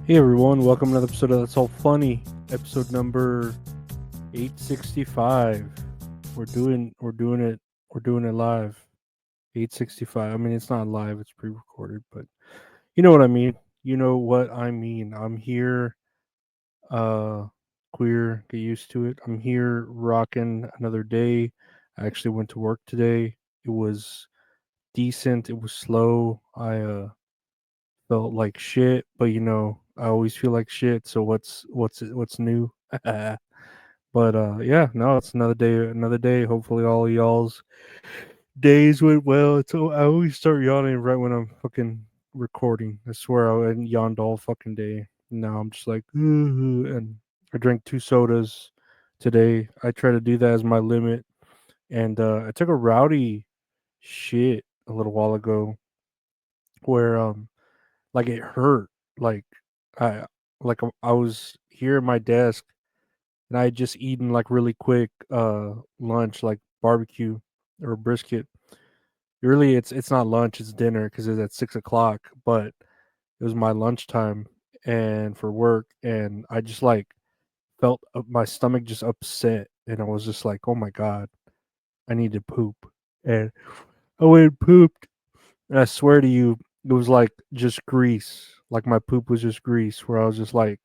Hey everyone, welcome to another episode of That's All Funny, episode number 865. We're doing it live. 865. I mean, it's not live, it's pre-recorded, but you know what I mean. You know what I mean. I'm here, uh, queer, get used to it. I'm here rocking another day. I actually went to work today. It was decent. It was slow. I felt like shit, but I always feel like shit. So what's new? But yeah, no, it's another day. Another day. Hopefully, all of y'all's days went well. I always start yawning right when I'm fucking recording. I swear I yawned all fucking day. Now I'm just like, ooh, and I drank 2 sodas today. I try to do that as my limit, and I took a rowdy shit a little while ago where like it hurt. Like I I was here at my desk and I had just eaten like really quick lunch, like barbecue or brisket. Really, it's not lunch, it's dinner because it's at 6 o'clock. But it was my lunchtime and for work, and I just like felt my stomach just upset, and I was just like, oh my god, I need to poop, and I went and pooped, and I swear to you, it was like just grease, like my poop was just grease, where I was just like,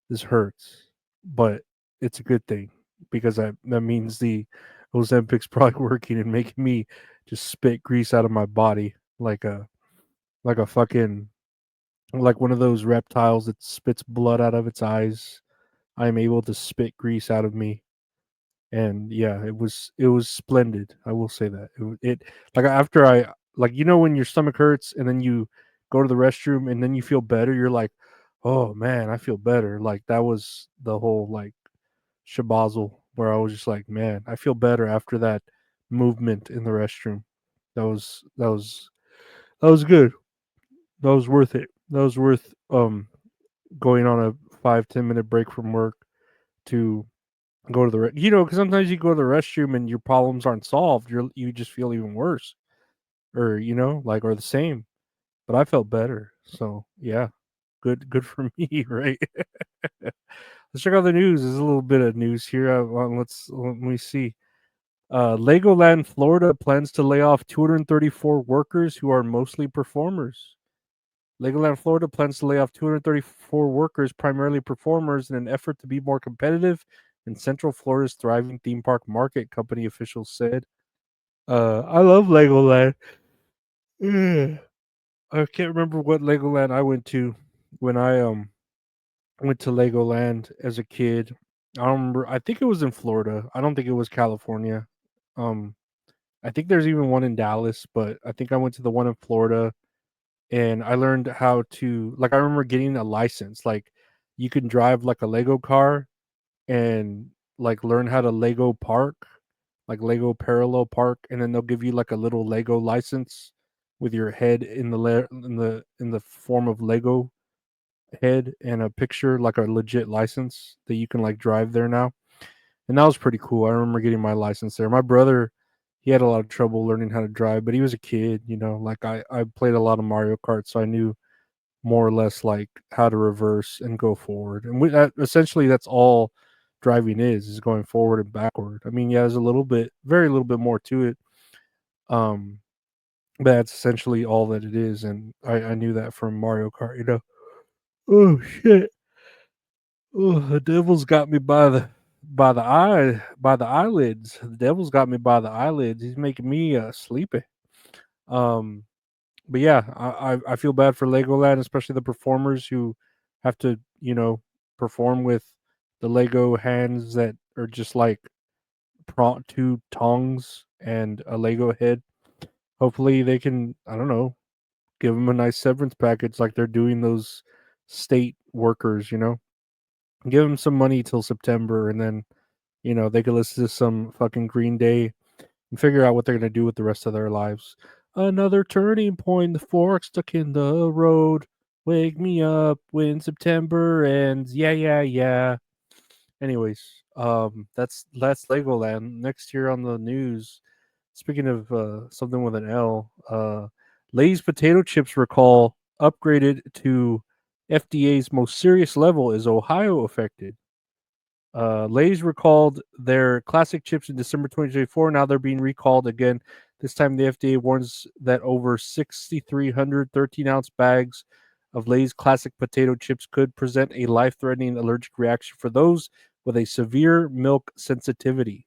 this hurts, but it's a good thing because that means the Ozempic's probably working and making me just spit grease out of my body like a fucking like one of those reptiles that spits blood out of its eyes. I'm able to spit grease out of me, and yeah, it was splendid. I will say that it like after I like when your stomach hurts and then you go to the restroom and then you feel better. You're like, oh man, I feel better. Like that was the whole like shabazzle where I was just like, man, I feel better after that movement in the restroom. That was good. That was worth it. That was worth going on a 5-10 minute break from work to go to the because sometimes you go to the restroom and your problems aren't solved. You just feel even worse, or like or the same. But I felt better, so yeah, good for me, right? Let's check out the news. There's a little bit of news here. Let me see. Legoland, Florida plans to lay off 234 workers who are mostly performers. Legoland, Florida plans to lay off 234 workers, primarily performers, in an effort to be more competitive in Central Florida's thriving theme park market, company officials said. I love Legoland. Yeah. I can't remember what Legoland I went to when I went to Legoland as a kid. I don't remember. I think it was in Florida. I don't think it was California. Um, I think there's even one in Dallas, but I think I went to the one in Florida and I learned how to like I remember getting a license. Like you can drive like a Lego car and like learn how to Lego park, like Lego parallel park, and then they'll give you like a little Lego license with your head in the form of Lego head and a picture like a legit license that you can like drive there now. And that was pretty cool. I remember getting my license there. My brother, he had a lot of trouble learning how to drive, but he was a kid, like I played a lot of Mario Kart, so I knew more or less like how to reverse and go forward. And essentially that's all driving is going forward and backward. I mean, yeah, there's a little bit, very little bit more to it. Um, but that's essentially all that it is. And I knew that from Mario Kart. Oh shit. Oh, the devil's got me by the eyelids. The devil's got me by the eyelids. He's making me sleepy. Um, but yeah, I feel bad for Legoland, especially the performers who have to perform with the Lego hands that are just like two tongs and a Lego head. Hopefully, they can I don't know give them a nice severance package like they're doing those state workers. Give them some money till September, and then they could listen to some fucking Green Day and figure out what they're gonna do with the rest of their lives. Another turning point, the fork stuck in the road. Wake me up when September ends. Yeah, yeah, yeah. Anyways, that's Legoland. Next year on the news. Speaking of something with an L, Lay's potato chips recall upgraded to FDA's most serious level is Ohio affected. Lay's recalled their classic chips in December 2024. Now they're being recalled again. This time, the FDA warns that over 6,300 13-ounce bags of Lay's classic potato chips could present a life threatening allergic reaction for those with a severe milk sensitivity.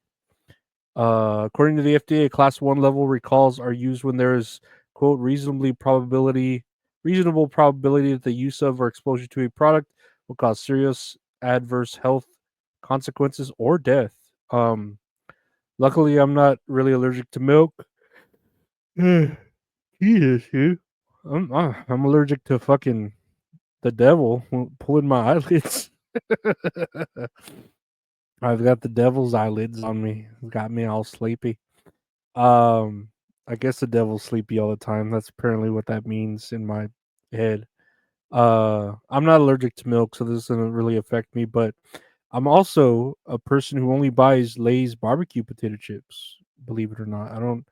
According to the FDA, Class 1 level recalls are used when there is, quote, reasonable probability that the use of or exposure to a product will cause serious adverse health consequences or death. Um, Luckily, I'm not really allergic to milk. Jesus, dude. I'm allergic to fucking the devil pulling my eyelids. I've got the devil's eyelids on me. It's got me all sleepy. Um, I guess the devil's sleepy all the time. That's apparently what that means in my head. I'm not allergic to milk, so this doesn't really affect me. But I'm also a person who only buys Lay's barbecue potato chips. Believe it or not, I don't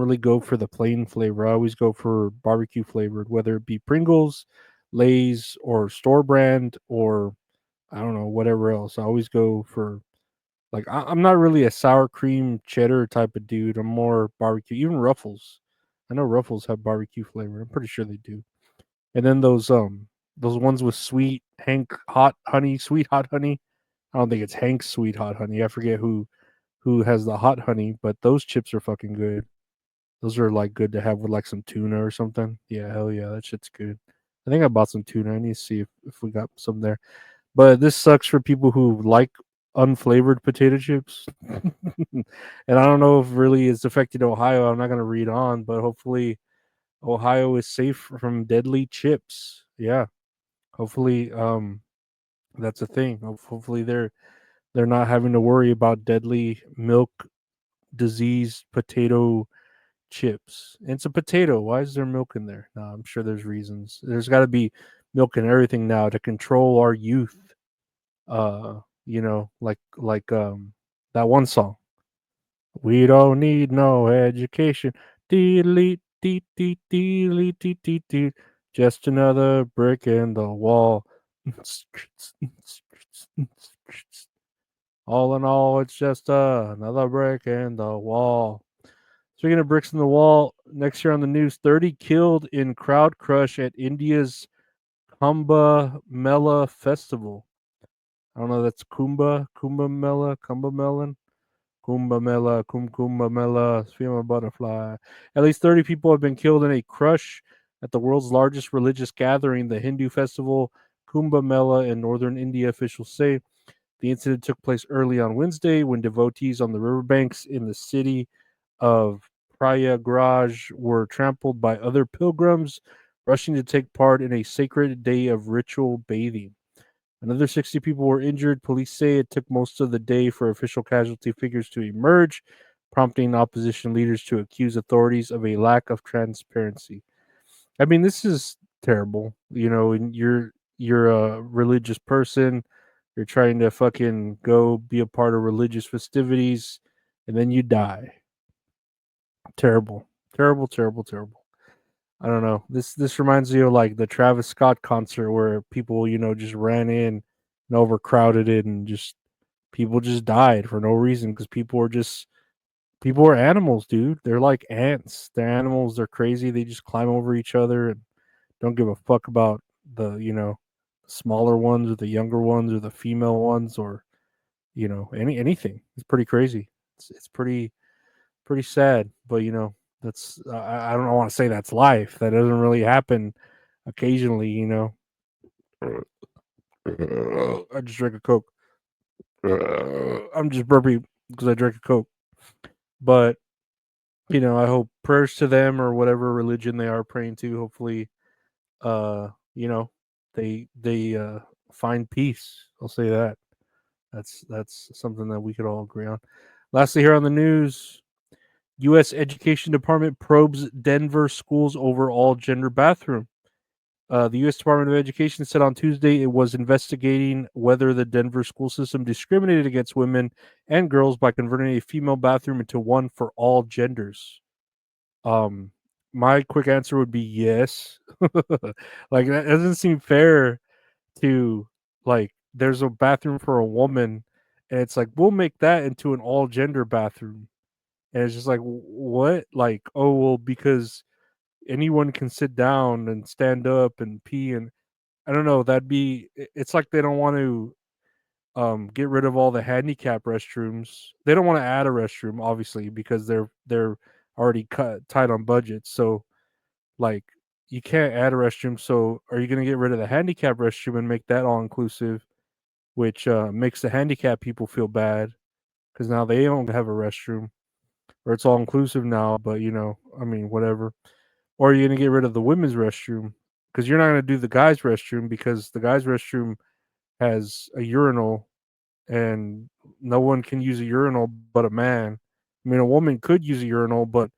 really go for the plain flavor. I always go for barbecue flavored, whether it be Pringles, Lay's, or store brand, or I don't know whatever else. I always go for like I'm not really a sour cream cheddar type of dude. I'm more barbecue. Even Ruffles, I know Ruffles have barbecue flavor. I'm pretty sure they do. And then those ones with sweet Hank hot honey, sweet hot honey. I don't think it's Hank's sweet hot honey. I forget who has the hot honey, but those chips are fucking good. Those are like good to have with like some tuna or something. Yeah, hell yeah, that shit's good. I think I bought some tuna. I need to see if we got some there. But this sucks for people who like unflavored potato chips. And I don't know if really it's affected Ohio. I'm not gonna read on, but hopefully Ohio is safe from deadly chips. Yeah. Hopefully that's a thing. Hopefully they're not having to worry about deadly milk disease potato chips. And it's a potato. Why is there milk in there? No, I'm sure there's reasons. There's got to be milk in everything now to control our youth. Like that one song. We don't need no education. Delete, delete. Just another brick in the wall. All in all, it's just another brick in the wall. Speaking of bricks in the wall, next year on the news, 30 killed in crowd crush at India's Kumbh Mela festival. I don't know. That's Kumbh Mela, Kumbh Melon, Kumbh Mela, Kumbh Mela, female butterfly. At least 30 people have been killed in a crush at the world's largest religious gathering, the Hindu festival Kumbh Mela in northern India. Officials say the incident took place early on Wednesday when devotees on the riverbanks in the city of Prayagraj were trampled by other pilgrims rushing to take part in a sacred day of ritual bathing. Another 60 people were injured. Police say it took most of the day for official casualty figures to emerge, prompting opposition leaders to accuse authorities of a lack of transparency. I mean, this is terrible. You know, and you're a religious person, you're trying to fucking go be a part of religious festivities, and then you die. Terrible. Terrible, terrible, terrible. I don't know. This reminds me of like the Travis Scott concert where people, just ran in and overcrowded it and just people just died for no reason because people are animals, dude. They're like ants. They're animals, they're crazy. They just climb over each other and don't give a fuck about the smaller ones or the younger ones or the female ones or anything. It's pretty crazy. It's pretty sad, but that's I don't want to say that's life. That doesn't really happen occasionally. I just drank a Coke. I'm just burpy because I drank a Coke. But I hope prayers to them or whatever religion they are praying to. Hopefully, uh, you know, they find peace. I'll say that. That's something that we could all agree on. Lastly, here on the news, U.S. Education Department probes Denver schools overall gender bathroom. The U.S. Department of Education said on Tuesday it was investigating whether the Denver school system discriminated against women and girls by converting a female bathroom into one for all genders. Um, my quick answer would be yes. Like that doesn't seem fair to like there's a bathroom for a woman and it's like we'll make that into an all gender bathroom. And it's just like what? Like, oh well because anyone can sit down and stand up and pee and I don't know, that'd be it's like they don't want to get rid of all the handicap restrooms. They don't want to add a restroom obviously because they're already cut tight on budget. So like you can't add a restroom. So are you going to get rid of the handicap restroom and make that all inclusive, which makes the handicap people feel bad because now they don't have a restroom or it's all inclusive now. But you know, I mean, whatever. Or are you going to get rid of the women's restroom because you're not going to do the guys' restroom because the guys' restroom has a urinal and no one can use a urinal but a man. I mean, a woman could use a urinal, but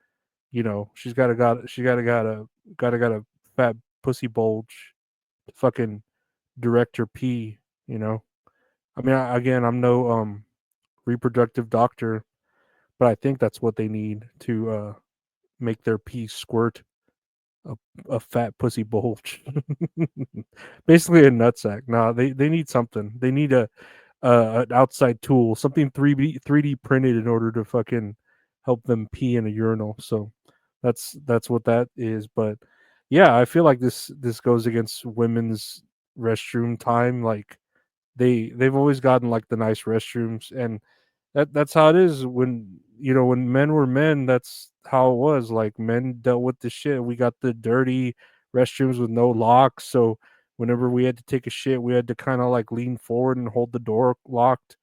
you know, got a fat pussy bulge to fucking direct her pee. You know, I mean, again, I'm no reproductive doctor, but I think that's what they need to make their pee squirt a, a fat pussy bulge. Basically a nutsack. Nah, they need something. They need a an outside tool, something 3D printed in order to fucking help them pee in a urinal. So that's what that is. But yeah, I feel like this goes against women's restroom time. Like they've always gotten like the nice restrooms and that's how it is when you know when men were men that's how it was like men dealt with the shit we got the dirty restrooms with no locks so whenever we had to take a shit we had to kind of like lean forward and hold the door locked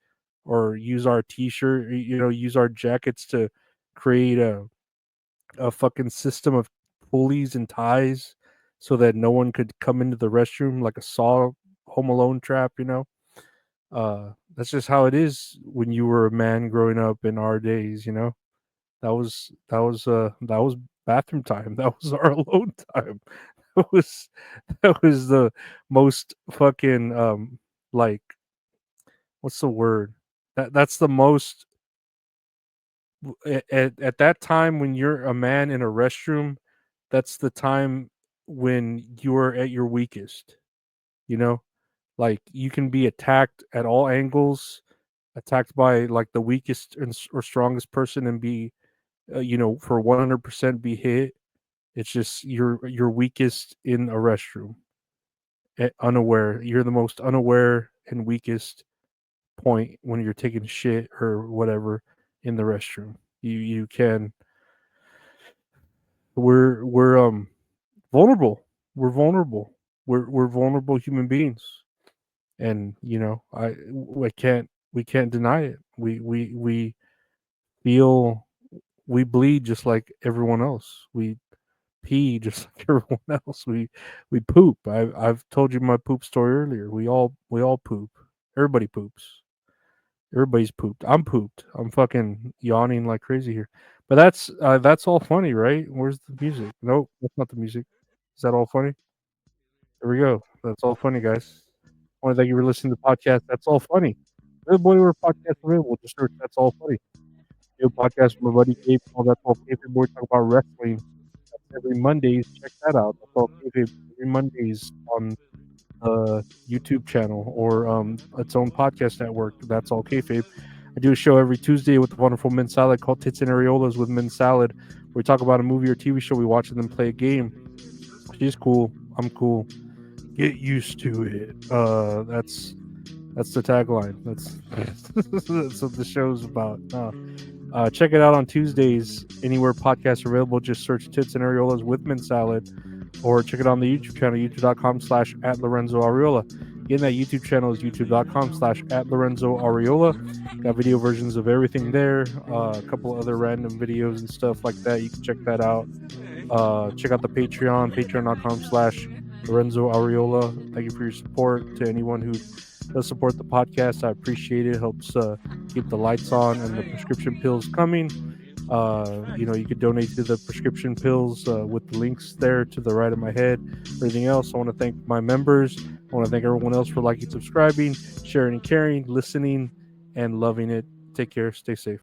or use our t-shirt you know use our jackets to create a fucking system of pulleys and ties so that no one could come into the restroom like a saw home alone trap you know that's just how it is when you were a man growing up in our days, you know. That was bathroom time. That was our alone time. That was that was the most fucking like what's the word? That's the most at that time when you're a man in a restroom, that's the time when you're at your weakest, you know? Like you can be attacked at all angles attacked by like the weakest or strongest person and be you know for 100% be hit it's just you're weakest in a restroom unaware you're the most unaware and weakest point when you're taking shit or whatever in the restroom you can we're vulnerable we're vulnerable human beings and you know I can't we can't deny it we feel we bleed just like everyone else. We pee just like everyone else. We poop. I've told you my poop story earlier. We all poop. Everybody poops. Everybody's pooped. I'm pooped. I'm fucking yawning like crazy here. But that's all funny, right? Where's the music? Nope, that's not the music. Is that all funny? There we go. That's all funny, guys. I want to thank you for listening to the podcast. That's all funny. Good boy, we're podcast available. Just search That's All Funny. New podcast from my buddy Gabe called That's All Kayfabe. We talk about wrestling. That's every Mondays. Check that out. That's All Kayfabe every Mondays on the YouTube channel or its own podcast network. That's All Kayfabe. I do a show every Tuesday with the wonderful Min Salad called Tits and Areolas with Min Salad. Where we talk about a movie or TV show we watch and then play a game. She's cool. I'm cool. Get used to it. That's the tagline. That's what the show's about. Check it out on Tuesdays anywhere podcasts are available. Just search Tits and Areolas with Mint Salad or check it on the YouTube channel, youtube.com/at Lorenzo Areola. Again, that YouTube channel is youtube.com/at Lorenzo Areola. Got video versions of everything there, a couple of other random videos and stuff like that. You can check that out. Check out the Patreon, patreon.com/Lorenzo Areola. Thank you for your support to anyone who does support the podcast. I appreciate it. Helps keep the lights on and the prescription pills coming. You know, you could donate to the prescription pills with the links there to the right of my head. Everything else, I want to thank my members. I want to thank everyone else for liking, subscribing, sharing, and caring, listening, and loving it. Take care. Stay safe.